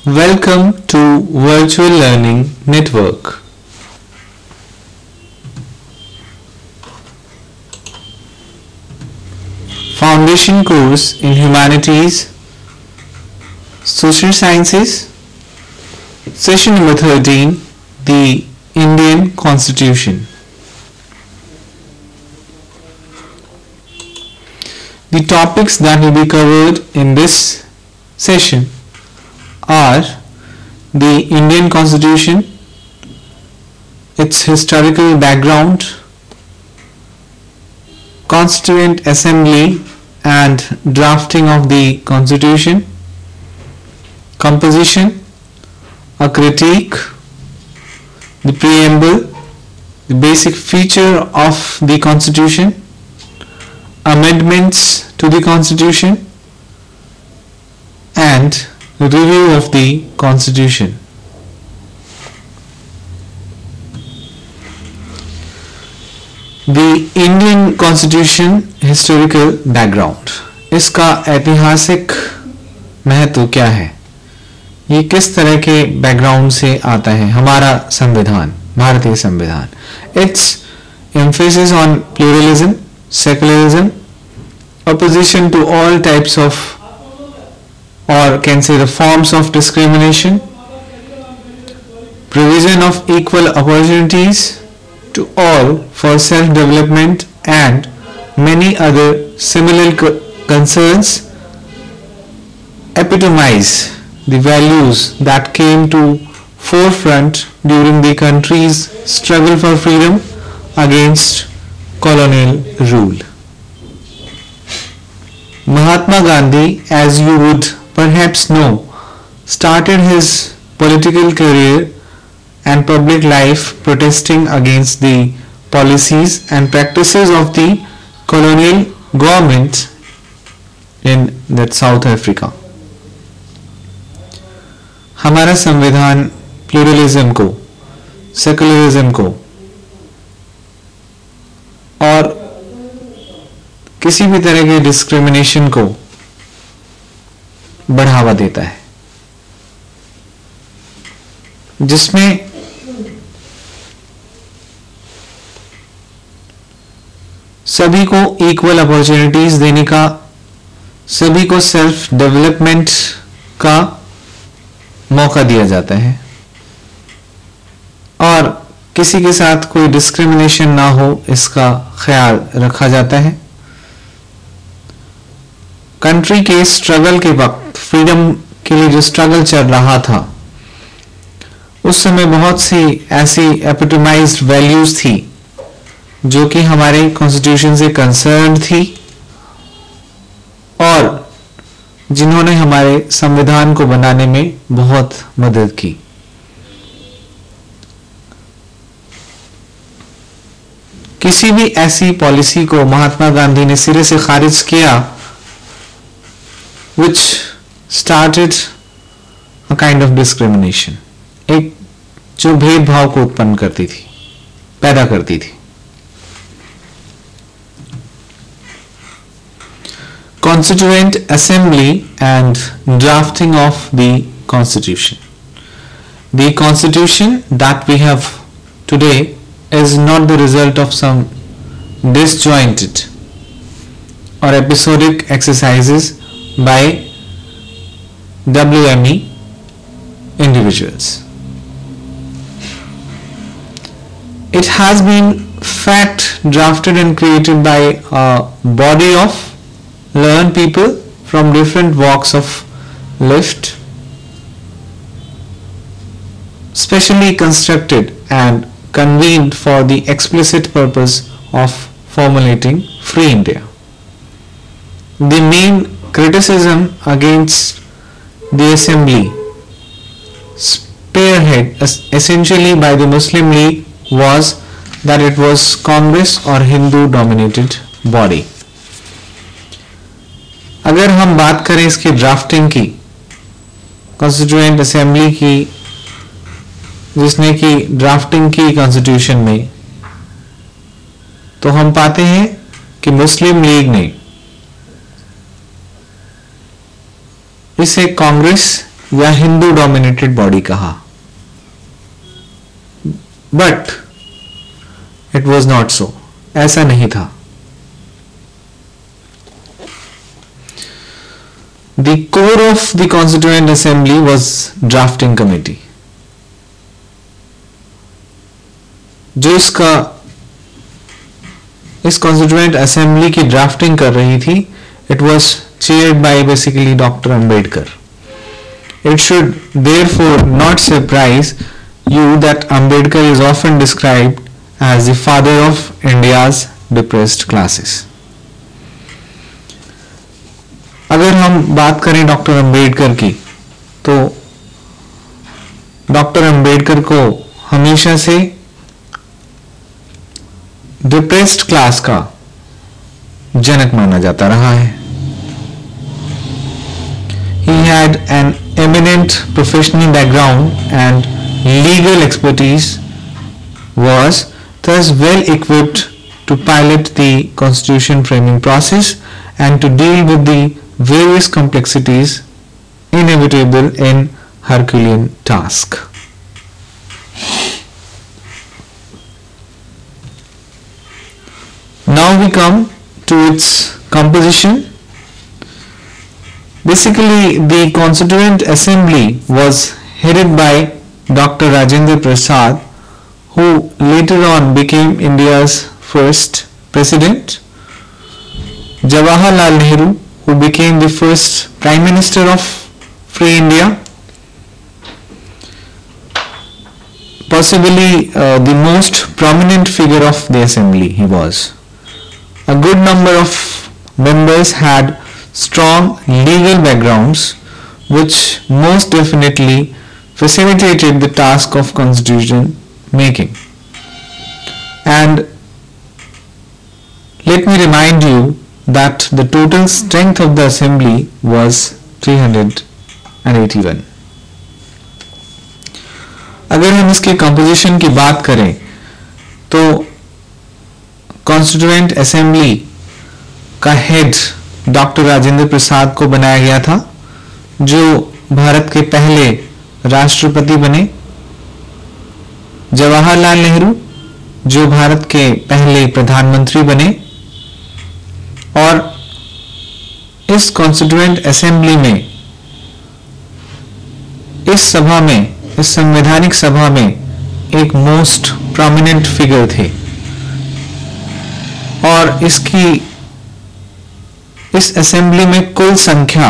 Welcome to Virtual Learning Network. Foundation course in Humanities, Social Sciences, session number 13, the Indian Constitution. The topics that will be covered in this session are the Indian Constitution, its historical background, Constituent Assembly and drafting of the Constitution, composition, a critique, the preamble, the basic feature of the Constitution, amendments to the Constitution, and review of the Constitution. The Indian Constitution historical background, इसका ऐतिहासिक महत्व क्या है, ये किस तरह के background से आता है हमारा संविधान, भारतीय संविधान. Its emphasis on pluralism, secularism, opposition to all types of, or can say the forms of discrimination, provision of equal opportunities to all for self-development and many other similar concerns epitomize the values that came to forefront during the country's struggle for freedom against colonial rule. Mahatma Gandhi, as you would perhaps know, started his political career and public life protesting against the policies and practices of the colonial government in that South Africa. हमारा संविधान pluralism को, secularism को और किसी भी तरह के discrimination को बढ़ावा देता है, जिसमें सभी को इक्वल अपॉर्चुनिटीज देने का, सभी को सेल्फ डेवलपमेंट का मौका दिया जाता है और किसी के साथ कोई डिस्क्रिमिनेशन ना हो इसका ख्याल रखा जाता है. कंट्री के स्ट्रगल के वक्त, फ्रीडम के लिए जो स्ट्रगल चल रहा था, उस समय बहुत सी ऐसी एपिटमाइज्ड वैल्यूज थी जो कि हमारे कॉन्स्टिट्यूशन से कंसर्न थी और जिन्होंने हमारे संविधान को बनाने में बहुत मदद की. किसी भी ऐसी पॉलिसी को महात्मा गांधी ने सिरे से खारिज किया which started a kind of discrimination, एक जो भेदभाव को उत्पन्न करती थी, पैदा करती थी. Constituent Assembly and drafting of the Constitution. The Constitution that we have today is not the result of some disjointed or episodic exercises by WME individuals. It has been fact drafted and created by a body of learned people from different walks of life, specially constructed and convened for the explicit purpose of formulating free India. The main criticism against the assembly, spearhead essentially by the Muslim League, was that it was Congress or Hindu dominated body. अगर हम बात करें इसकी drafting की, constituent assembly की, जिसने की drafting की कॉन्स्टिट्यूशन में, तो हम पाते हैं कि मुस्लिम लीग ने इसे कांग्रेस या हिंदू डोमिनेटेड बॉडी कहा, but it was not so, ऐसा नहीं था। The core of the Constituent Assembly was drafting committee. जो इस Constituent Assembly की ड्राफ्टिंग कर रही थी, it was chaired by basically Dr. Ambedkar. It should therefore not surprise you that Ambedkar is often described as the father of India's depressed classes. अगर हम बात करें डॉक्टर अंबेडकर की, तो डॉक्टर अंबेडकर को हमेशा से डिप्रेस्ड क्लास का जनक माना जाता रहा है। He had an eminent professional background and legal expertise, was thus well equipped to pilot the constitution framing process and to deal with the various complexities inevitable in Herculean task. Now we come to its composition. Basically, the Constituent Assembly was headed by Dr. Rajendra Prasad, who later on became India's first president, Jawaharlal Nehru, who became the first Prime Minister of Free India, possibly the most prominent figure of the assembly he was. A good number of members had strong legal backgrounds, which most definitely facilitated the task of constitution making. And let me remind you that the total strength of the assembly was 381. अगर हम इसके composition की बात करें, तो constituent assembly का head doctor Rajendra Prasad को बनाया गया था, जो भारत के पहले राष्ट्रपति बने, जवाहरलाल नेहरू जो भारत के पहले प्रधानमंत्री बने, और इस कॉन्स्टिट्यूएंट असेंबली में, इस सभा में, इस संवैधानिक सभा में एक मोस्ट प्रोमिनेंट फिगर थे, और इस असेंबली में कुल संख्या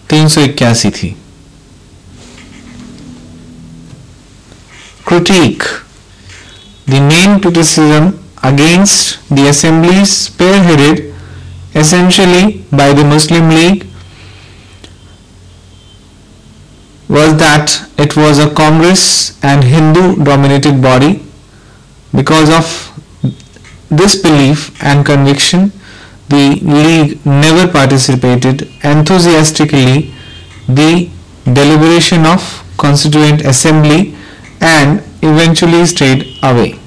381 थी। Critique. The main criticism against the assembly, spearheaded essentially by the Muslim League, was that it was a Congress and Hindu dominated body. Because of this belief and conviction, the League never participated enthusiastically the deliberation of Constituent Assembly and eventually stayed away.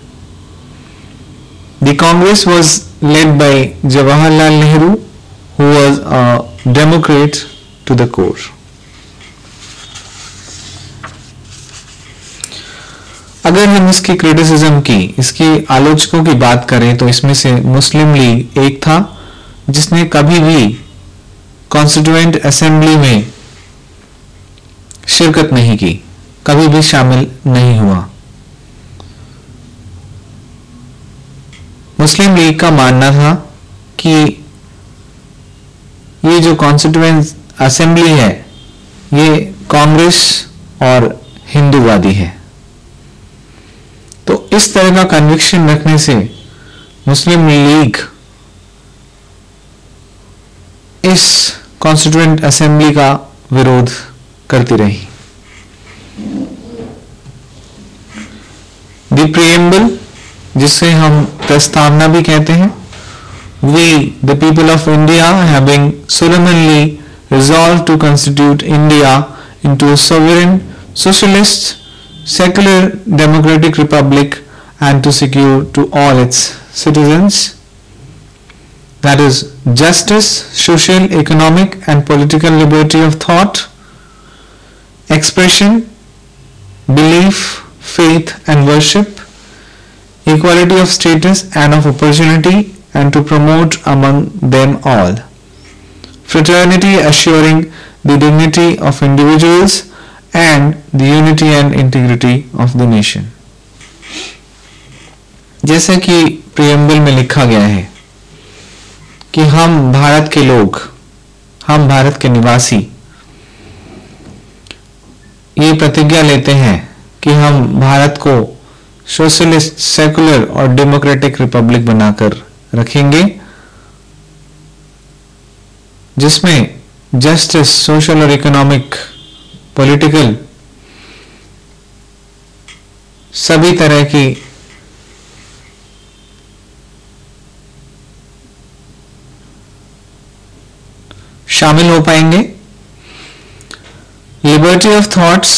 The Congress was led by Jawaharlal Nehru, who was a Democrat to the core. अगर हम इसकी criticism की, इसके आलोचकों की बात करें, तो इसमें से मुस्लिम लीग एक था जिसने कभी भी कॉन्स्टिट्यूएंट असेंबली में शिरकत नहीं की, कभी भी शामिल नहीं हुआ। मुस्लिम लीग का मानना था कि ये जो कॉन्स्टिट्यूएंट असेंबली है, ये कांग्रेस और हिंदूवादी है। तो इस तरह का कन्विक्शन रखने से मुस्लिम लीग इस कॉन्स्टिट्यूएंट असेंबली का विरोध करती रही। द प्रीएम्बल, जिसे हम प्रस्तावना भी कहते हैं, we the people of India having solemnly resolved to constitute India into a sovereign socialist secular democratic republic and to secure to all its citizens that is justice, social, economic and political liberty of thought, expression, belief, faith and worship, equality of status and of opportunity, and to promote among them all fraternity, assuring the dignity of individuals and the unity and integrity of the nation. जैसे कि preamble में लिखा गया है कि हम भारत के लोग, हम भारत के निवासी ये प्रतिज्ञा लेते हैं कि हम भारत को सोशलिस्ट, सेकुलर और डेमोक्रेटिक रिपब्लिक बनाकर रखेंगे, जिसमें जस्टिस, सोशल और इकोनॉमिक, पॉलिटिकल सभी तरह की शामिल हो पाएंगे। Liberty of thoughts,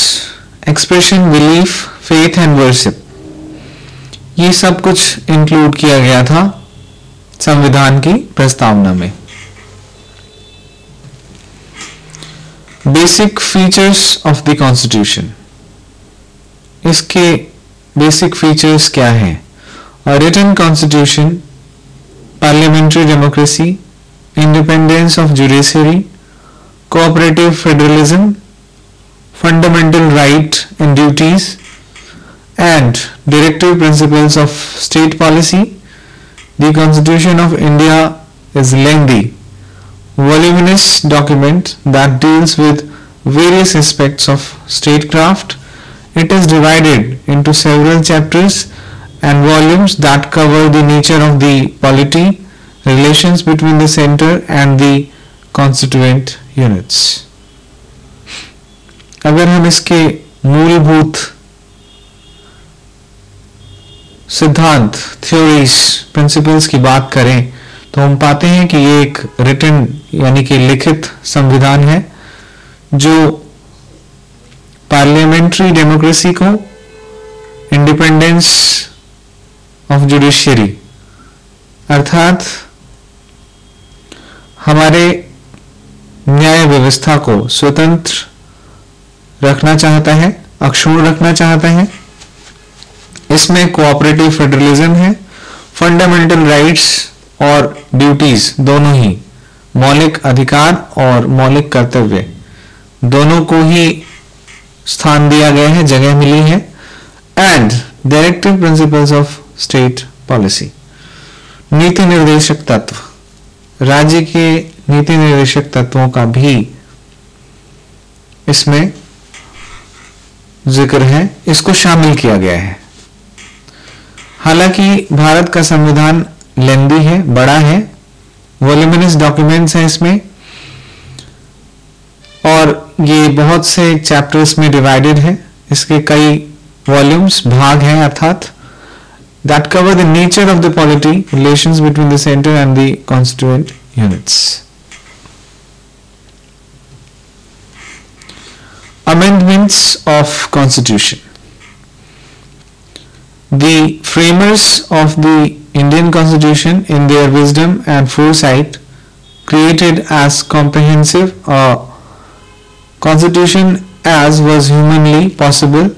expression, belief, faith and worship, ये सब कुछ इंक्लूड किया गया था संविधान की प्रस्तावना में। Basic features of the constitution, इसके बेसिक फीचर्स क्या हैं? A written constitution, parliamentary democracy, independence of judiciary, cooperative federalism, fundamental right and duties, and directive principles of state policy. The Constitution of India is lengthy, voluminous document that deals with various aspects of statecraft. It is divided into several chapters and volumes that cover the nature of the polity, relations between the center and the constituent units. अगर हम इसके मूलभूत सिद्धांत, theories, principles की बात करें तो हम पाते हैं कि ये एक रिटन यानी कि लिखित संविधान है जो पार्लियामेंट्री डेमोक्रेसी को, इंडिपेंडेंस ऑफ जुडिशियरी अर्थात हमारे न्याय व्यवस्था को स्वतंत्र रखना चाहता है, अक्षुण्ण रखना चाहता है। इसमें कोऑपरेटिव फेडरलिज्म है, फंडामेंटल राइट्स और ड्यूटीज दोनों ही, मौलिक अधिकार और मौलिक कर्तव्य दोनों को ही स्थान दिया गया है, जगह मिली है। And directive principles of state policy, नीति निर्देशक तत्व, राज्य के नीति निर्देशक तत्वों का भी इसमें जिक्र है, इसको शामिल किया गया है। हालांकि भारत का संविधान लेंदी है, बड़ा है, वॉल्यूमिनस डॉक्यूमेंट्स हैं इसमें और ये बहुत से चैप्टर्स में डिवाइडेड है। इसके कई वॉल्यूम्स, भाग हैं अर्थात that cover the nature of the polity, relations between the center and the constituent units. Amendments of Constitution. The framers of the Indian Constitution, in their wisdom and foresight, created as comprehensive a constitution as was humanly possible.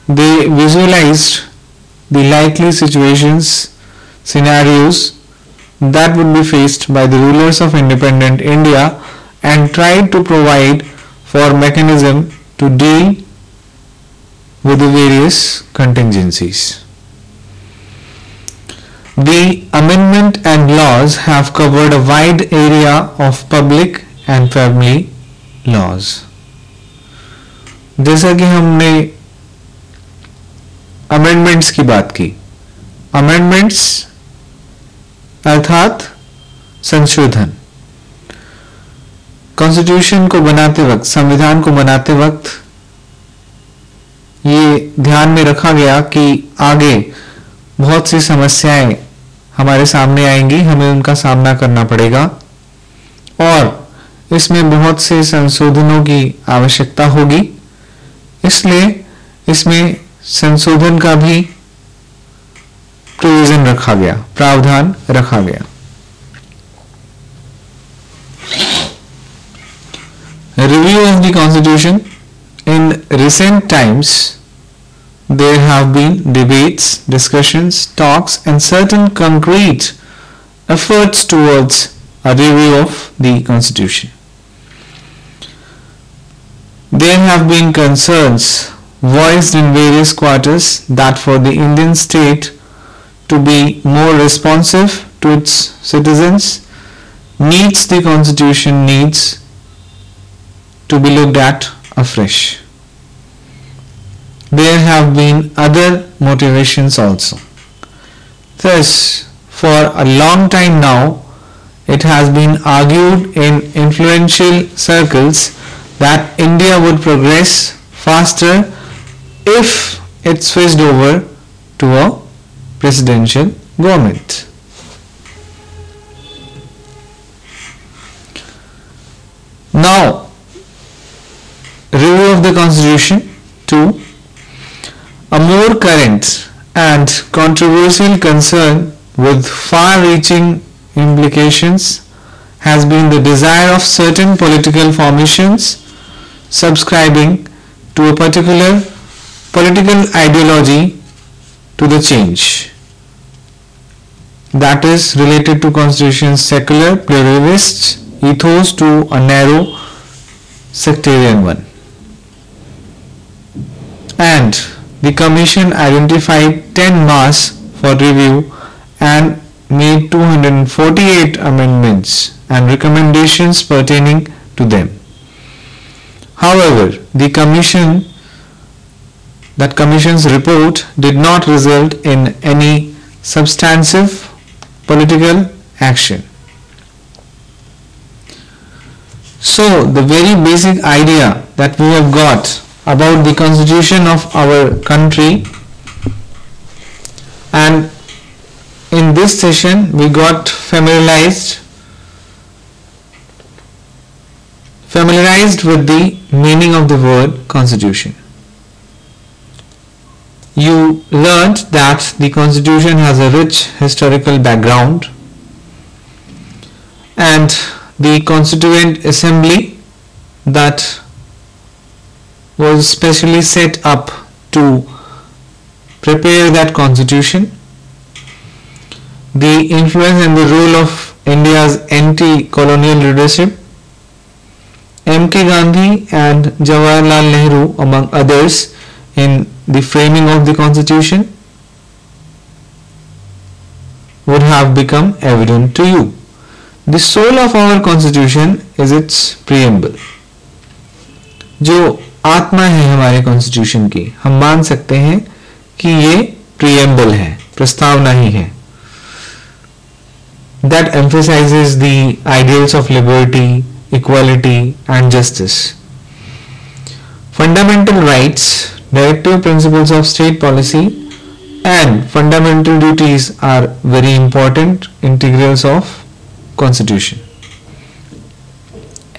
They visualized the likely scenarios that would be faced by the rulers of independent India and tried to provide for mechanism to deal with the various contingencies. The amendment and laws have covered a wide area of public and family laws. जैसा कि हमने amendments की बात की, amendments अर्थात संशोधन। Constitution को बनाते वक्त, संविधान को बनाते वक्त ये ध्यान में रखा गया कि आगे बहुत सी समस्याएं हमारे सामने आएंगी, हमें उनका सामना करना पड़ेगा और इसमें बहुत से संशोधनों की आवश्यकता होगी। इसलिए इसमें संशोधन का भी प्रोविजन रखा गया, प्रावधान रखा गया। review of the constitution. In recent times there have been debates, discussions, talks and certain concrete efforts towards a review of the constitution. There have been concerns voiced in various quarters that for the Indian state to be more responsive to its citizens needs the constitution needs to be looked at afresh. There have been other motivations also. Thus, for a long time now, it has been argued in influential circles that India would progress faster if it switched over to a presidential government. Now, review of the constitution. 2. A more current and controversial concern with far-reaching implications has been the desire of certain political formations subscribing to a particular political ideology to the change that is related to constitution's secular pluralist ethos to a narrow sectarian one. And the commission identified 10 masks for review and made 248 amendments and recommendations pertaining to them. However, the commission's report did not result in any substantive political action. So, the very basic idea that we have got about the constitution of our country, and in this session we got familiarized with the meaning of the word constitution. You learnt that the constitution has a rich historical background and the constituent assembly that was specially set up to prepare that constitution, the influence and the role of India's anti-colonial leadership, M.K. Gandhi and Jawaharlal Nehru among others in the framing of the constitution would have become evident to you. The soul of our constitution is its preamble. जो आत्मा है हमारे constitution की, हम मान सकते हैं कि ये प्रीएम्बल है, प्रस्तावना ही है. That emphasizes the ideals of liberty, equality and justice. Fundamental rights, directive principles of state policy and fundamental duties are very important integrals of constitution.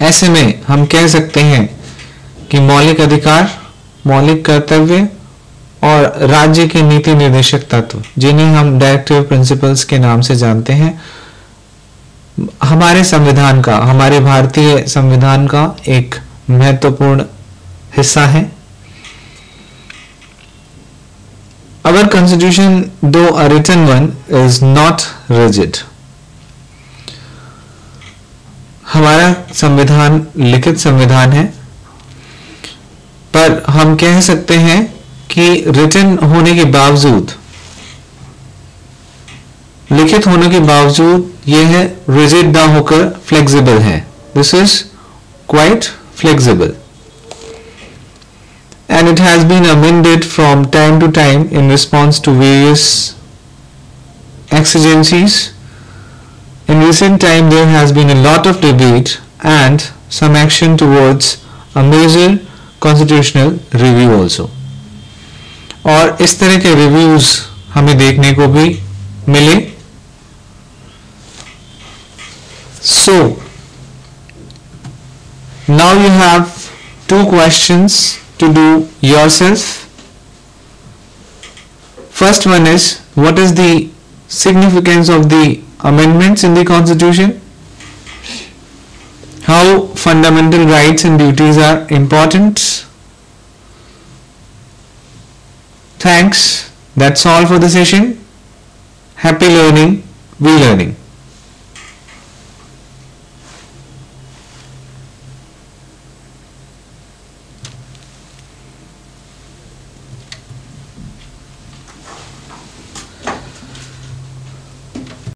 ऐसे में हम कह सकते हैं कि मौलिक अधिकार, मौलिक कर्तव्य और राज्य के नीति निर्देशक तत्व, जिन्हें हम डायरेक्टिव प्रिंसिपल्स के नाम से जानते हैं, हमारे संविधान का, हमारे भारतीय संविधान का एक महत्वपूर्ण हिस्सा है. Our constitution, though a written one, is not rigid. हमारा संविधान लिखित संविधान है, पर हम कह सकते हैं कि रिटन होने के बावजूद, लिखित होने के बावजूद यह रिजिड ना होकर फ्लेक्सिबल है. This is quite flexible and it has been amended from time to time in response to various exigencies. In recent time there has been a lot of debate and some action towards a major constitutional review also. और इस तरह के reviews हमें देखने को भी मिले. So now you have two questions to do yourself. First one is, what is the significance of the amendments in the constitution? how fundamental rights and duties are important. Thanks. That's all for the session. Happy learning. We learning.